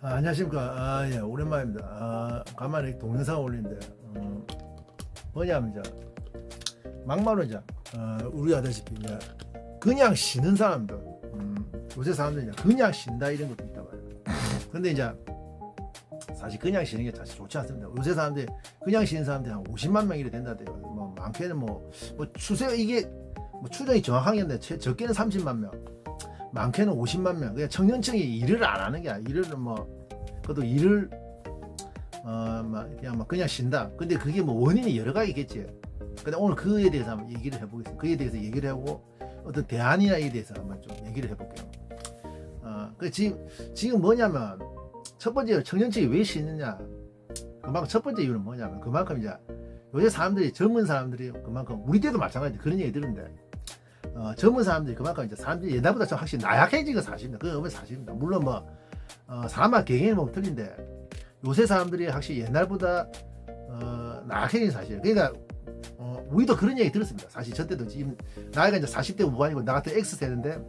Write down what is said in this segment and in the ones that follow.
안녕하십니까. 예, 오랜만입니다. 간만에 동영상 올리는데, 뭐냐면, 막말로 우리 아다시피, 그냥 쉬는 사람들, 요새 사람들이 그냥 쉰다 이런 것도 있단 말이에요. 근데 사실 그냥 쉬는 게 사실 좋지 않습니다. 요새 사람들이 그냥 쉬는 사람들이 한 50만 명 이래 된다대요. 뭐, 많게는 이게 추정이 정확하겠는데, 적게는 30만 명. 많게는 50만 명. 그냥 청년층이 일을 안 하는 게 아니라 그것도 일을 그냥 쉰다. 근데 그게 원인이 여러 가지겠지. 근데 오늘 그에 대해서 한번 얘기를 해보겠습니다. 그에 대해서 얘기를 해보고 어떤 대안이나 에 대해서 한번 좀 얘기를 해볼게요. 지금 뭐냐면 첫 번째 청년층이 왜 쉬느냐. 그만큼 첫 번째 이유는 뭐냐면 그만큼 요새 사람들이 젊은 사람들이 그만큼 우리 때도 마찬가지 그런 얘기 들은데. 젊은 사람들이 그만큼 사람들이 옛날보다 좀 확실히 나약해진 건 사실입니다. 그건 사실입니다. 물론 사람마다 개개인이 틀린데 요새 사람들이 확실히 옛날보다 나약해진 사실이에요. 그러니까 우리도 그런 얘기 들었습니다. 사실 저 때도 지금 나이가 40대 후반이고 나 같은 X세대인데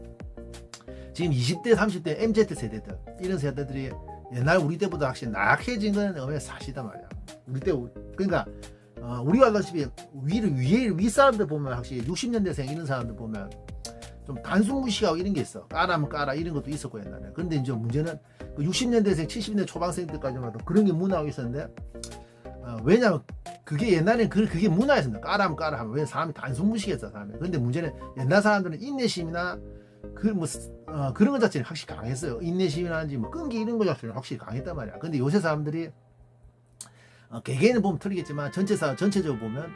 지금 20대 30대 MZ세대들 이런 세대들이 옛날 우리 때보다 확실히 나약해진 건 사실이단 말이야. 우리 때 그러니까 우리가 알다시피 위 사람들 보면 확실히 60년대생 이런 사람들 보면 좀 단순 무식하고 이런 게 있어. 까라면 까라 이런 것도 있었고 옛날에. 근데 이제 문제는 그 60년대생 70년대 초반생 때까지만 해도 그런 게 문화가 있었는데 왜냐면 그게 옛날엔 그게 문화였습니다. 까라면 까라 하면 왜 사람이 단순 무식했어 사람이. 근데 문제는 옛날 사람들은 인내심이나 그런 것 자체는 확실히 강했어요. 인내심이라든지 끈기 이런 것 자체는 확실히 강했단 말이야. 근데 요새 사람들이 개개인을 보면 틀리겠지만 전체적으로 보면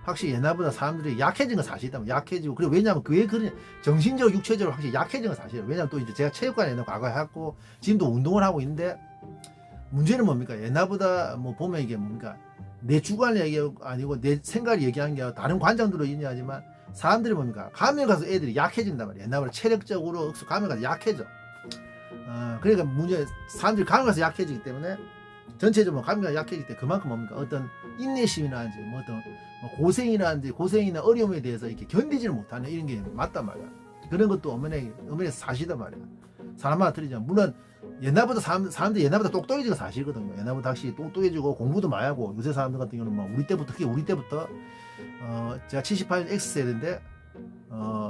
확실히 옛날보다 사람들이 약해진 건 사실이다. 약해지고 그리고 왜냐하면 그게 그런 정신적으로 육체적으로 확실히 약해진 건 사실이에요. 왜냐하면 또 이제 제가 체육관에 옛날 과거에 했고 지금도 운동을 하고 있는데 문제는 옛날보다 보면 이게 내 주관 얘기 아니고 내 생각을 얘기하는 게 아니라 다른 관장들도 얘기하지만 사람들이 가면 가서 애들이 약해진단 말이에요. 옛날보다 체력적으로 가면 가서 약해져. 그러니까 사람들이 가면 가서 약해지기 때문에 전체적으로 감기가 약해질 때 그만큼 어떤 인내심이라든지 어떤 고생이나 어려움에 대해서 이렇게 견디지를 못하는 이런 게 맞단 말이야. 그런 것도 어머니 사실이단 말이야. 사람마다 틀리지만 물론 옛날보다 사람들 옛날보다 똑똑해지고 사실이거든요. 옛날보다 확실히 똑똑해지고 공부도 많이 하고 요새 사람들 같은 경우는 특히 우리 때부터 제가 78년 X세대인데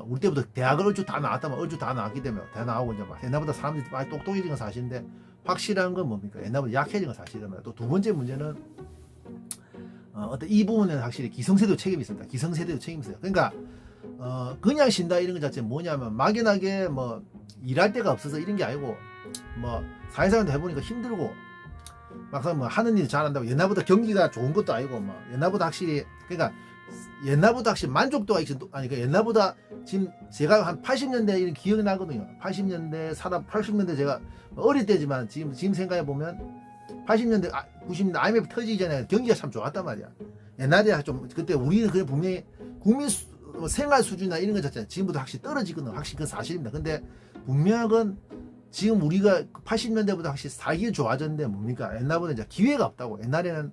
우리 때부터 대학을 얼추 다 나왔기 때문에 대학 나오고 옛날보다 사람들이 많이 똑똑해진 건 사실인데 확실한 건 옛날보다 약해진 건 사실이란 말이야. 또 두 번째 문제는 어떤 이 부분에는 확실히 기성세대도 책임이 있습니다. 기성세대도 책임이 있어요. 그러니까 그냥 쉰다 이런 것 자체는 뭐냐면 막연하게 일할 데가 없어서 이런 게 아니고 사회생활도 해보니까 힘들고 막상 하는 일 잘한다고 옛날보다 경기가 좋은 것도 아니고 옛날보다 확실히 만족도가 옛날보다 지금 제가 한 80년대 이런 기억이 나거든요. 80년대 제가 어릴 때지만 지금 생각해 보면 80년대 90년대 IMF 터지기 전에 경기가 참 좋았단 말이야. 옛날에 그때 우리는 그냥 분명히 국민 생활 수준이나 이런 것 자체는 지금보다 확실히 떨어지거든. 확실히 그건 사실입니다. 근데 분명한 건 지금 우리가 80년대보다 확실히 살기 좋아졌는데 옛날보다 기회가 없다고. 옛날에는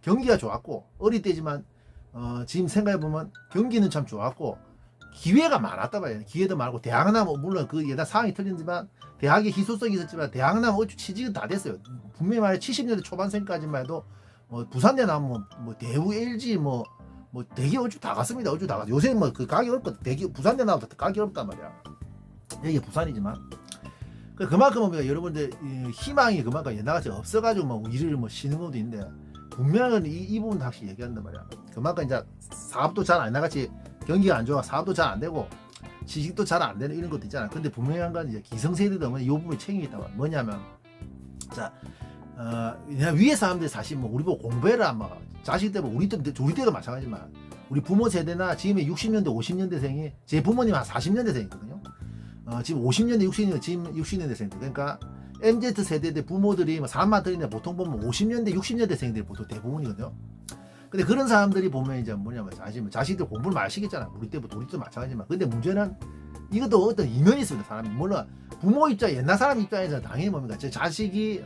경기가 좋았고 어릴 때지만 지금 생각해보면 경기는 참 좋았고 기회가 많았단 말이에요. 기회도 많고 대학 나면 물론 그 옛날 상황이 틀리지만 대학에 희소성이 있었지만 대학 나면 어쭈 취직은 다 됐어요. 분명히 말해 70년대 초반생까지만 해도 부산대 나면 대우 LG 대기 어쭈 다 갔습니다. 어쭈 다 갔어. 요새 그 가기 어렵거든. 부산대 나면 가기 어렵단 말이야. 이게 부산이지만 그만큼 여러분들 희망이 그만큼 옛날같이 없어가지고 일을 쉬는 것도 있는데 분명한 이 부분 확실히 얘기한단 말이야. 그만큼 사업도 잘 안 나같이 경기가 안 좋아 사업도 잘 안 되고 취직도 잘 안 되는 이런 것도 있잖아. 근데 분명한 건 기성세대도 이 부분에 책임이 있단 말이야. 뭐냐면 위에 사람들이 사실 우리 보고 공부해라 자식 때문에 우리 때도 마찬가지지만 우리 부모 세대나 지금의 60년대 50년대생이 제 부모님 한 40년대생이거든요. 지금 50년대 60년대 지금 60년대생들 그러니까 MZ 세대들 부모들이 사람만 들이는데 보통 보면 50년대 60년대생들이 보통 대부분이거든요. 근데 그런 사람들이 보면 뭐냐면 자식들 공부를 많이 시켰잖아. 우리 때도 마찬가지지만 근데 문제는 이것도 어떤 이면이 있습니다. 사람이 물론 부모 입장 옛날 사람 입장에서 당연히 제 자식이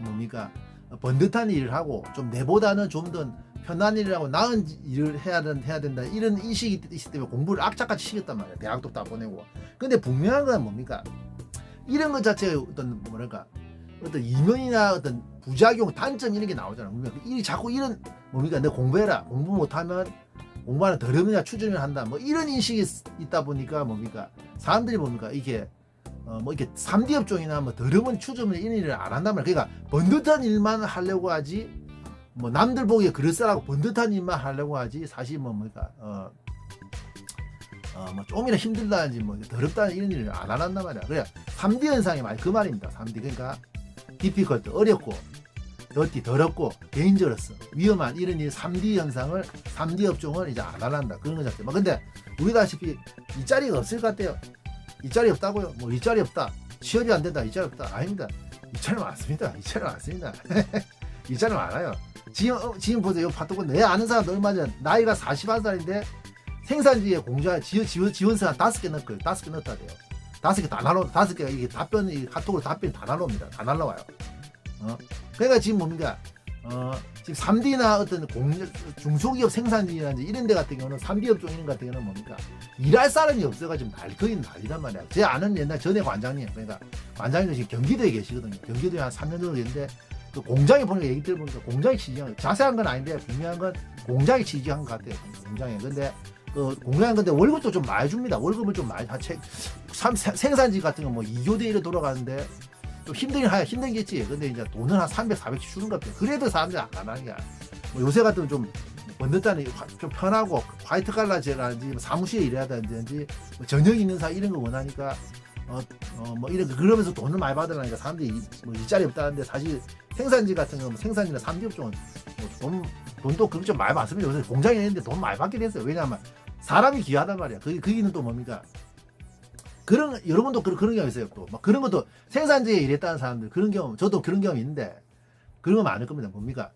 번듯한 일을 하고 좀 내보다는 좀 더 편한 일을 하고 나은 일을 해야 된다 이런 인식이 있기 때문에 공부를 악착같이 시켰단 말이야. 대학도 다 보내고. 근데 분명한 건 이런 것 자체가 어떤 어떤 이면이나 어떤 부작용, 단점 이런 게 나오잖아. 이 자꾸 이런 뭡니까? 너 공부해라. 공부 못하면 공부하는 더러움이나 추정을 한다. 뭐 이런 인식이 있다 보니까 뭡니까? 사람들이 뭡니까? 이게 뭐 이렇게 3D 업종이나 뭐 더러운 추정을 이런 일을 안 한단 말이야. 그러니까 번듯한 일만 하려고 하지. 뭐 남들 보기에 그럴싸라고 번듯한 일만 하려고 하지. 사실 뭐 뭡니까? 뭐 좀이나 힘들다든지 뭐 더럽다는 이런 일을 안 한단 말이야. 그래 3D 현상이 많이 그 말입니다. 3D 그러니까 디피컬트 어렵고 더티 더럽고 데인저러스 위험한 이런 일 3D 현상을 3D 업종을 이제 안 한다 그런 거 자체. 근데 우리도 아시피 이 자리가 없을 것 같아요. 이 자리 없다고요? 뭐 이 자리 없다. 취업이 안 된다. 이 자리 없다. 아닙니다. 이 자리 많습니다. 이 자리 많습니다. 이 자리 많아요. 지금 보세요. 파토고 내 아는 사람 얼마 전 나이가 41살인데 생산지에 공자 지원서 한 5개 넣었고요. 5개 넣었다 돼요. 5개 다 날라 5개가 이게 답변 이 카톡으로 답변이 다 날라옵니다. 다 날라와요. 그러니까 지금 뭡니까? 지금 3D나 어떤 중소기업 생산지라든지 이런 데 같은 경우는 3D 업종 이런 같은 경우는 뭡니까? 일할 사람이 없어가지고 거의 난리단 말이야. 제 아는 옛날 전에 관장님, 그러니까 관장님도 지금 경기도에 계시거든요. 경기도에 한 3년 정도 계는데 그 공장에 보니까 얘기 들어보니까 공장에 취직한 자세한 건 아닌데 분명한 건 공장에 취직한 것 같아요. 공장에. 근데 그 공장에 근데 월급도 좀 많이 줍니다. 월급을 좀 많이 생산지 같은 거 뭐 2교대 1로 돌아가는데 좀 힘들겠지. 근데 이제 돈은 한 300, 400씩 주는 것 같아요. 그래도 사람들이 안 하는 게 뭐 요새 같은 좀 번듯한 좀 편하고 화이트 칼라제라든지 사무실에 일해야 되는지 뭐 저녁 있는 사 이런 거 원하니까 뭐 이런 거 그러면서 돈을 많이 받으려니까 사람들이 뭐 일자리 없다는데 사실 생산지 같은 거 생산지나 3D 업종은 뭐 돈도 그렇게 좀 많이 받습니다. 요새 공장에 있는데 돈 많이 받게 됐어요. 왜냐하면 사람이 귀하단 말이야. 거기는 또 뭡니까? 여러분도 그런 경험 있어요. 또 막 그런 것도 생산지에 일했다는 사람들 그런 경험 저도 그런 경험이 있는데 그런 거 많을 겁니다. 뭡니까?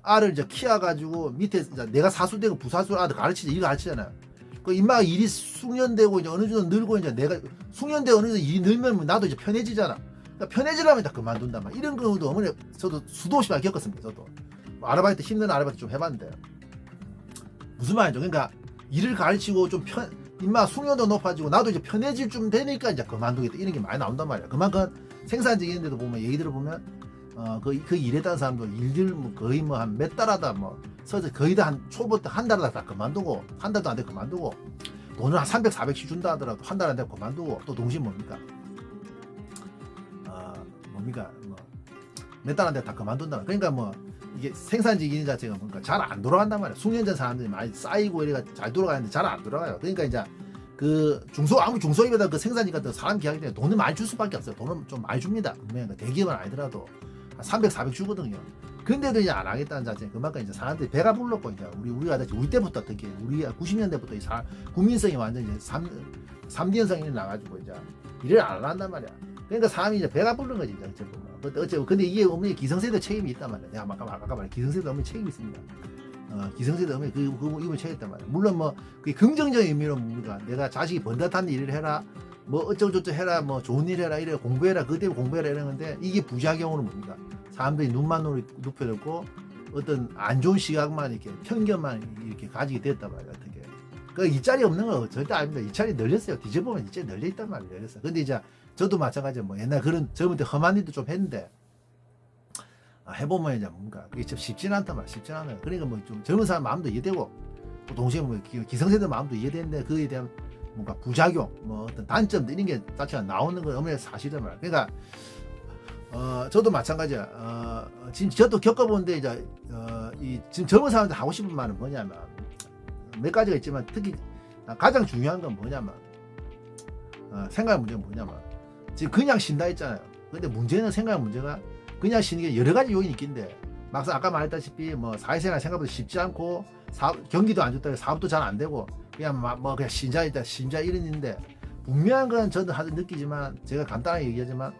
알을 이제 키워가지고 밑에 이제 내가 사수되고 부사수 아들 가르치지 이거 가르치잖아요. 그 인마가 일이 숙련되고 이제 어느 정도 늘고 이제 내가 숙련되고 어느 정도 일이 늘면 나도 이제 편해지잖아. 그러니까 편해지려면 다 그만둔단 말이야. 이런 경우도 어머니 저도 수도 없이 많이 겪었습니다. 저도 뭐 아르바이트 힘든 아르바이트 좀 해봤는데 무슨 말이죠? 그러니까 일을 가르치고 좀 인마 숙련도 높아지고 나도 이제 편해질 좀 되니까 이제 그만두겠다 이런 게 많이 나온단 말이야. 그만큼 생산직 이런 데도 보면 얘기 들어보면 그 일했다는 사람도 일들 뭐 거의 뭐 한 몇 달 하다 뭐 서서 거의 다 한 초부터 한 달 하다 다 그만두고 한 달도 안 돼 그만두고 돈을 한 300, 400씩 준다 하더라도 한 달 안 돼 그만두고 또 동시에 뭡니까? 뭐 몇 달 안 돼 다 그만둔다. 그러니까 뭐 이게 생산직인 자체가 뭔가 잘 안 돌아간단 말이야. 숙련된 사람들이 많이 쌓이고 이래가 잘 돌아가는데 잘 안 돌아가요. 그러니까 이제 그 아무 중소기업보다 그 생산직 같은 사람 기하기 때문에 돈을 많이 줄 수밖에 없어요. 돈을 좀 많이 줍니다. 분명히 대기업은 아니더라도 한 300, 400 주거든요. 근데도 이제 안 하겠다는 자체 그만큼 이제 사람들이 배가 불렀고 이제 우리가 우리 때부터 특히 우리가 90년대부터 국민성이 완전 이제 3D 현상이 나가지고 이제 일을 안 한단 말이야. 그러니까 사람이 이제 배가 부른 거지 이제 어쨌든 근데 이게 어머니 기성세대 책임이 있단 말이야. 내가 아까 말한 기성세대 어머니 책임이 있습니다. 기성세대 어머니 이분 책임 있단 말이야. 물론 뭐 그 긍정적인 의미로 뭡니까? 내가 자식이 번듯한 일을 해라. 뭐 어쩌고저쩌고 해라 뭐 좋은 일 해라 이래 공부해라 그때 공부해라 이런 건데 이게 부작용으로 뭡니까? 사람들이 눈만 높여졌고 어떤 안 좋은 시각만 이렇게 편견만 이렇게 가지게 됐단 말이야. 어떻게 그 일자리 없는 거 절대 아닙니다. 일자리 널렸어요. 뒤져보면 일자리 널려있단 말이에요. 널렸어. 근데 이제 저도 마찬가지로 뭐 옛날 그런 젊을 때 험한 일도 좀 했는데 해보면 이제 뭔가 그게 좀 쉽진 않단 말이야. 쉽진 않아요. 그러니까 뭐 좀 젊은 사람 마음도 이해되고 또 동시에 뭐 기성세대 마음도 이해되는데 그에 대한 뭔가 부작용, 뭐 어떤 단점들 이런 게 자체가 나오는 건 어머니 사실이란 말이야. 그러니까 저도 마찬가지야. 지금 저도 겪어보는데 이제 지금 젊은 사람들 하고 싶은 말은 뭐냐면 몇 가지가 있지만 특히 가장 중요한 건 뭐냐면 생각 문제는 뭐냐면 지금 그냥 쉰다 했잖아요. 근데 문제는 생각 문제가 그냥 쉬는 게 여러 가지 요인이 있긴데 막상 아까 말했다시피 뭐 사회생활 생각보다 쉽지 않고 경기도 안 좋다 사업도 잘 안 되고 그냥 뭐 그냥 신자 이런 인데 분명한 건 저도 하도 느끼지만 제가 간단하게 얘기하지만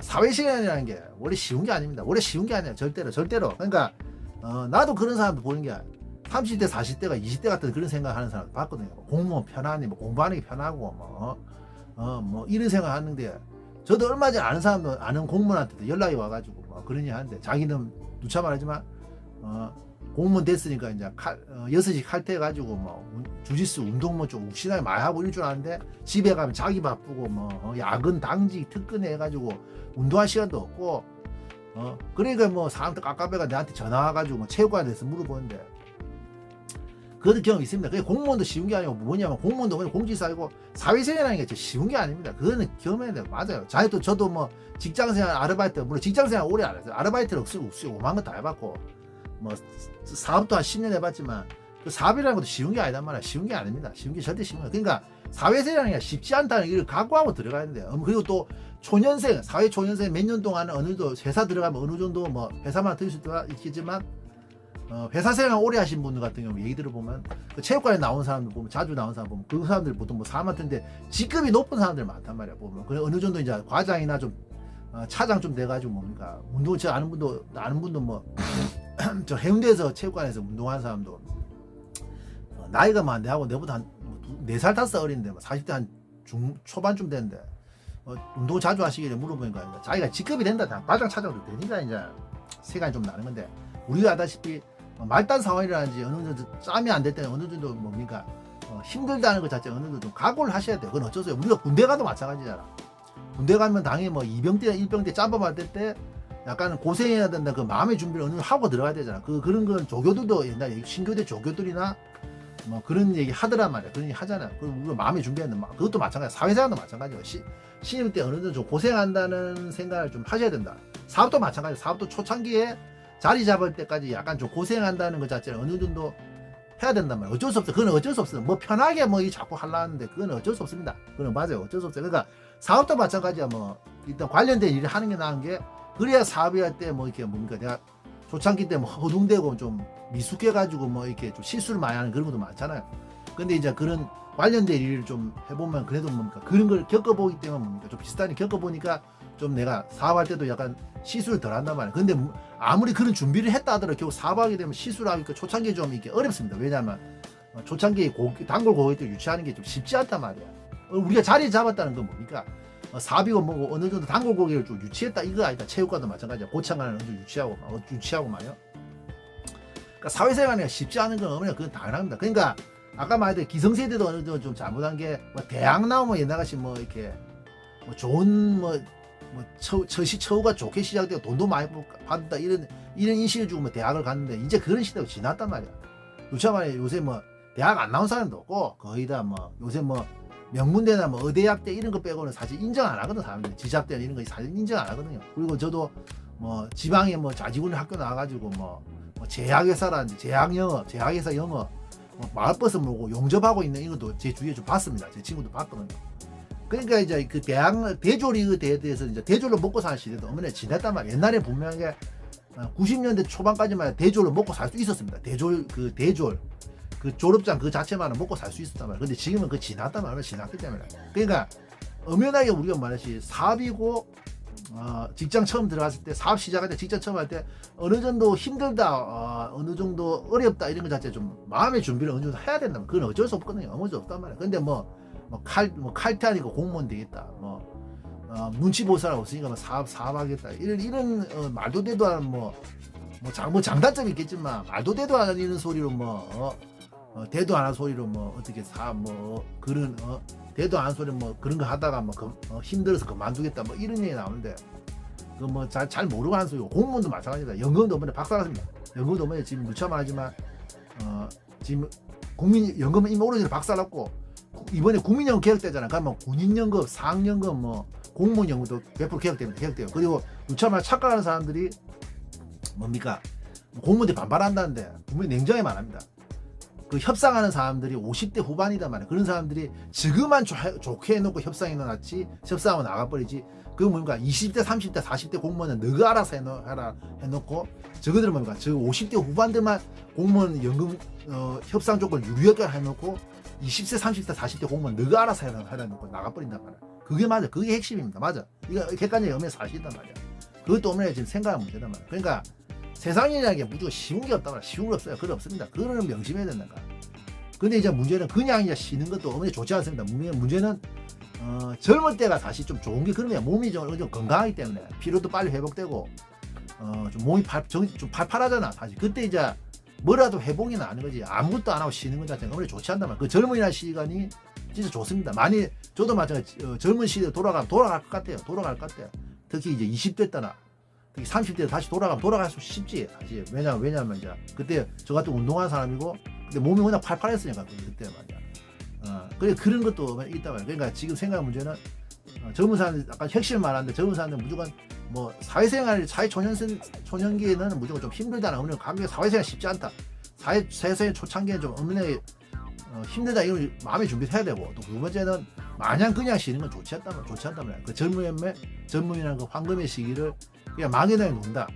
사회생활이라는 게 원래 쉬운 게 아닙니다. 원래 쉬운 게 아니에요. 절대로 그러니까 나도 그런 사람들 보는 게 30대 40대가 20대 같은 그런 생각하는 사람들 봤거든요. 공무원 편하니 뭐 공부하는 게 편하고 뭐 이런 생각하는데 저도 얼마 전에 아는 공무원한테도 연락이 와가지고 뭐 그러냐 하는데 자기는 누차 말하지만 공무원 됐으니까 이제 6시 칼퇴 가지고 뭐 주짓수 운동 뭐 좀 욱신하게 많이 하고 이럴 줄 아는데 집에 가면 자기 바쁘고 뭐 야근 당직 특근해 가지고 운동할 시간도 없고 그러니까 뭐 사람들 깝깝해가 내한테 전화 와가지고 뭐 체육관에 대해서 물어보는데 그것도 경험 있습니다. 그게 공무원도 쉬운 게 아니고 뭐냐면 공무원도 공직사회고 사회생활이라는 게 진짜 쉬운 게 아닙니다. 그거는 경험해야 돼요. 맞아요. 저도 뭐 직장생활 아르바이트 물론 직장생활 오래 안 했어요. 아르바이트를 억수로 5만 건 다 해봤고 뭐 사업도 한 10년 해봤지만 그 사업이라는 것도 쉬운 게 아니단 말이야. 쉬운 게 아닙니다. 쉬운 게 절대 쉬운 거야. 그러니까 사회생활이 쉽지 않다는 걸 각오하고 들어가야 되는데 그리고 또 초년생 사회 초년생 몇 년 동안 어느 정도 회사 들어가면 어느 정도 뭐 회사만 들을 수도 있겠지만 회사 생활 오래 하신 분들 같은 경우 얘기 들어보면 그 체육관에 나온 사람들 보면 자주 나온 사람 보면 그 사람들 보통 뭐 사람한테인데 직급이 높은 사람들 많단 말이야. 보면 그래 어느 정도 이제 과장이나 좀 차장 좀 돼가지고 뭡니까 운동 저 아는 분도 뭐 저 해운대에서 체육관에서 운동하는 사람도 나이가 뭐 내하고 내보다 한 4살 5살 어린데 뭐 40대 한 초반쯤 됐는데 운동 자주 하시길래 물어보니까 자기가 직급이 된다 과장 차장도 되니까 이제 세간이 좀 나는 건데 우리가 아다시피 말단 상황이라든지 어느 정도 짬이 안 될 때는 어느 정도 뭡니까 힘들다는 것 자체 어느 정도 좀 각오를 하셔야 돼요. 그건 어쩔 수 없어요. 우리가 군대 가도 마찬가지잖아. 군대 가면 당연히 뭐 2병대 1병대 짬밥 받을 때 약간 고생해야 된다 그 마음의 준비를 어느 정도 하고 들어가야 되잖아. 그런 건 조교들도 옛날에 신교대 조교들이나 뭐 그런 얘기 하더란 말이야. 그런 얘기 하잖아. 그리고 우리가 마음의 준비하는 그것도 마찬가지야. 사회생활도 마찬가지야. 신입 때 어느 정도 좀 고생한다는 생각을 좀 하셔야 된다. 사업도 마찬가지야. 사업도 초창기에 자리 잡을 때까지 약간 좀 고생한다는 것 자체는 어느 정도 해야 된단 말이야. 어쩔 수 없어. 그건 어쩔 수 없어. 뭐 편하게 뭐 이 자꾸 하려는데 그건 어쩔 수 없습니다. 그건 맞아요. 어쩔 수 없어요. 그러니까 사업도 마찬가지야. 뭐 일단 관련된 일을 하는 게 나은 게 그래야 사업이 할 때 뭐 이렇게 뭡니까 내가 초창기 때 뭐 허둥대고 좀 미숙해가지고 뭐 이렇게 좀 실수를 많이 하는 그런 것도 많잖아요. 근데 이제 그런 관련된 일을 좀 해보면 그래도 뭡니까 그런 걸 겪어보기 때문에 뭡니까 좀 비슷하게 겪어보니까 좀 내가 사업할 때도 약간 실수를 덜 한단 말이에요. 근데 아무리 그런 준비를 했다 하더라도 결국 사업하게 되면 실수를 하니까 초창기에 좀 이게 어렵습니다. 왜냐하면 초창기에 단골 고객들 유치하는 게 좀 쉽지 않단 말이야. 우리가 자리 잡았다는 건 뭡니까 사업이고 뭐고 어느 정도 단골 고객을 좀 유치했다 이거 아니다. 체육관도 마찬가지야. 고창관을 어느 정도 유치하고 말이야. 그러니까 사회생활이 쉽지 않은 건 어머니가 그건 당연합니다. 그러니까 아까 말했듯이 기성세대도 어느 정도 좀 잘못한 게 뭐 대학 나오면 옛날같이 뭐 이렇게 뭐 좋은 처우가 좋게 시작되고 돈도 많이 받는다 이런 인식을 주고 뭐 대학을 갔는데 이제 그런 시대가 지났단 말이야. 요즘에 요새 뭐 대학 안 나온 사람도 없고 거의 다 뭐 요새 뭐 명문대나 뭐 의대학대 이런 거 빼고는 사실 인정 안 하거든. 사람들이 지잡대나 이런 거 사실 인정 안 하거든요. 그리고 저도 뭐 지방에 뭐 자지구니 학교 나와가지고 뭐 제약회사라든지 제약영어 제약회사 영어 뭐 마을버스 몰고 용접하고 있는 이것도 제 주위에 좀 봤습니다. 제 친구도 봤거든요. 그러니까 이제 그 대졸이 대해서 이제 대졸로 먹고 사는 시대도 어머니 지냈단 말이에요. 옛날에 분명하게 90년대 초반까지만 대졸로 먹고 살 수 있었습니다. 대졸 그 졸업장 그 자체만은 먹고 살 수 있었단 말이에요. 근데 지금은 그 지났단 말이에요. 지났기 때문에. 그러니까 엄연하게 우리가 말하듯이 사업이고 직장 처음 들어갔을 때 사업 시작할 때 직장 처음 할 때 어느 정도 힘들다 어느 정도 어렵다 이런 것 자체 좀 마음의 준비를 어느 정도 해야 된다. 그건 어쩔 수 없거든요. 어쩔 수 없단 말이에요. 근데 칼퇴하니까 공무원 되겠다. 눈치 볼 사람 없으니까 사업하겠다. 이런 말도 되도 않은 장단점이 있겠지만 말도 되도 않은 소리로 대도 안 한 소리로 어떻게 그런 대도 안 한 소리 그런 거 하다가 힘들어서 그만두겠다 이런 얘기 나오는데 잘 모르고 하는 소리고 공무원도 마찬가지다. 연금도 어머니 박살났습니다. 연금도 어머니 지금 누차만 하지만 지금 연금은 이미 오래전에 박살났고 이번에 국민연금 개혁되잖아. 그러면 군인연금, 상연금, 공무원연금도 100% 개혁돼요. 그리고 누차만 착각하는 사람들이 뭡니까? 공무원들이 반발한다는데 분명히 냉정히 말합니다. 그 협상하는 사람들이 50대 후반이단 말이야. 그런 사람들이 지금만 좋게 해놓고 협상해 놨지 협상하고 나가버리지. 그 뭡니까? 20대, 30대, 40대 공무원은 너가 알아서 해라 해놓고 저거들은 뭡니까? 저 50대 후반들만 공무원 연금 협상 조건 유리하게 해놓고 20세, 30세, 40대 공무원 너가 알아서 해라 놓고 나가버린단 말이야. 그게 맞아. 그게 핵심입니다. 맞아. 이거 객관적인 의미의 사실이단 말이야. 그것도 어머니가 지금 생각하는 문제단 말이야. 그러니까 세상이라는 게 무조건 쉬운 게 없단 말이야. 쉬운 거 없어요. 그건 없습니다. 그거는 명심해야 된다니까. 근데 이제 문제는 그냥 이제 쉬는 것도 어머니 좋지 않습니다. 문제는 젊을 때가 사실 좀 좋은 게 그런 거야. 몸이 좀 건강하기 때문에 피로도 빨리 회복되고 좀 몸이 좀 팔팔하잖아. 사실 그때 이제 뭐라도 회복이나 하는 거지 아무것도 안 하고 쉬는 것 자체가 너무 좋지 않단 말이야. 그 젊은이라는 시간이 진짜 좋습니다. 많이 저도 마찬가지 젊은 시대에 돌아갈 것 같아요. 돌아갈 것 같아요. 특히 이제 20대 때나 특히 30대 다시 돌아갈 수 쉽지 사실. 왜냐면 이제 그때 저 같은 운동하는 사람이고 근데 몸이 워낙 팔팔했으니까 그때 말이야. 그래 그런 것도 있다 말이야. 그러니까 지금 생각 문제는 젊은 사람들 아까 핵심 말하는데 젊은 사람들 무조건 뭐 사회생활 초년기에는 무조건 좀 힘들잖아. 오늘 감기 사회생활 쉽지 않다. 사회생활 초창기에는 좀 엄청나게 힘들다 이걸 마음의 준비를 해야 되고 또 두 번째는 마냥 그냥 쉬는 건 좋지 않단 말이야. 그 젊음이라는 그 황금의 시기를 그냥 막연하게 논다.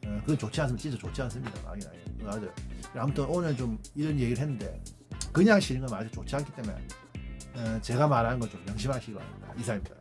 그건 좋지 않습니다. 진짜 좋지 않습니다. 막연하게. 맞아요. 아무튼 오늘 좀 이런 얘기를 했는데 그냥 쉬는 건 아주 좋지 않기 때문에 제가 말하는 건 좀 명심하시기 바랍니다. 이상입니다.